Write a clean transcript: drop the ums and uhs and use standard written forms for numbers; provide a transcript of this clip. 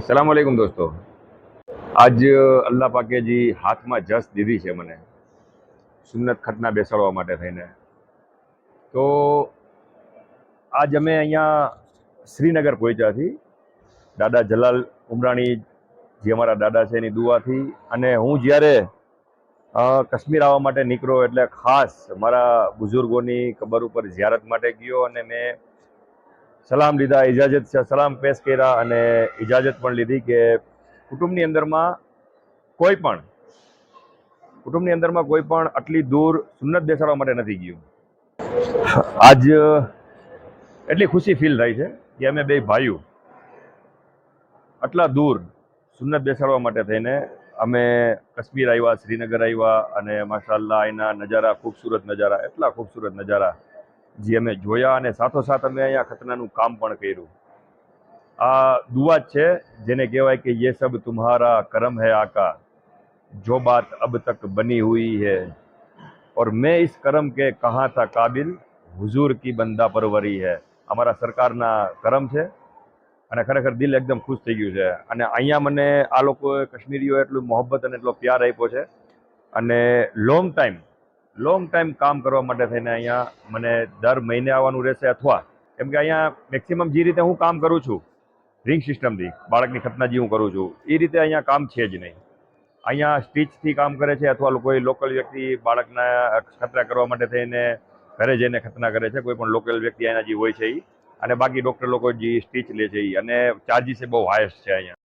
સલામ વાલેકુમ દોસ્તો। આજ અલ્લાહ પાકે જી હાથમાં જસ દીધી છે મને સુન્નત ખતના બેસાડવા માટે થઈને। તો આજ અમે અહીંયા શ્રીનગર પહોંચ્યા છીએ દાદા જલાલ ઉમરાણી જે અમારા દાદા છે એની દુઆથી। અને હું જ્યારે કાશ્મીર આવવા માટે નીકળ્યો એટલે ખાસ મારા બુઝુર્ગોની કબર ઉપર ઝિયારત માટે ગયો અને મેં સલામ લીધા, ઇજાજત સલામ પેશ કર્યા અને ઇજાજત પણ લીધી કે કુટુંબની અંદરમાં કોઈ આટલી દૂર સુન્નત બેસાડવા માટે નથી ગયું। આજ એટલી ખુશી ફીલ થાય છે કે અમે બે ભાઈઓ આટલા દૂર સુન્નત બેસાડવા માટે થઈને અમે કાશ્મીર આવ્યા, શ્રીનગર આવ્યા અને માશાઅલ્લાહ એના નજારા, ખૂબસૂરત નજારા, એટલા ખૂબસૂરત નજારા જે અમે જોયા અને સાથોસાથ અમે અહીંયા ખતનાનું કામ પણ કર્યું। આ દુઆ જ છે જેને કહેવાય કે યે સબ તુમ્હારા કરમ હૈ આકા, જો બાત અબ તક બની હુઈ હૈ और मैं इस करम के कहाँ था काबिल, हुजूर की बंदा परवरी है। અમારા સરકારના કરમ છે અને ખરેખર દિલ એકદમ ખુશ થઈ ગયું છે। અને અહીંયા મને આ લોકોએ કાશ્મીરીઓ એટલું મોહબ્બત અને એટલો પ્યાર આપ્યો છે અને લોંગ ટાઈમ કામ કરવા માટે થઈને અહીંયા મને દર મહિને આવવાનું રહેશે, અથવા કેમ કે અહીંયા મેક્સિમમ જે રીતે હું કામ કરું છું રિંગ સિસ્ટમથી બાળકની ખતના જે હું કરું છું એ રીતે અહીંયા કામ છે જ નહીં। અહીંયા સ્ટીચથી કામ કરે છે અથવા કોઈ લોકલ વ્યક્તિ બાળકના ખતના કરવા માટે થઈને ઘરે જઈને ખતના કરે છે, કોઈ પણ લોકલ વ્યક્તિ અહીંના જે હોય છે એ, અને બાકી ડૉક્ટર લોકો જે સ્ટીચ લે છે એ, અને ચાર્જીસ બહુ હાઈએસ્ટ છે અહીંયા।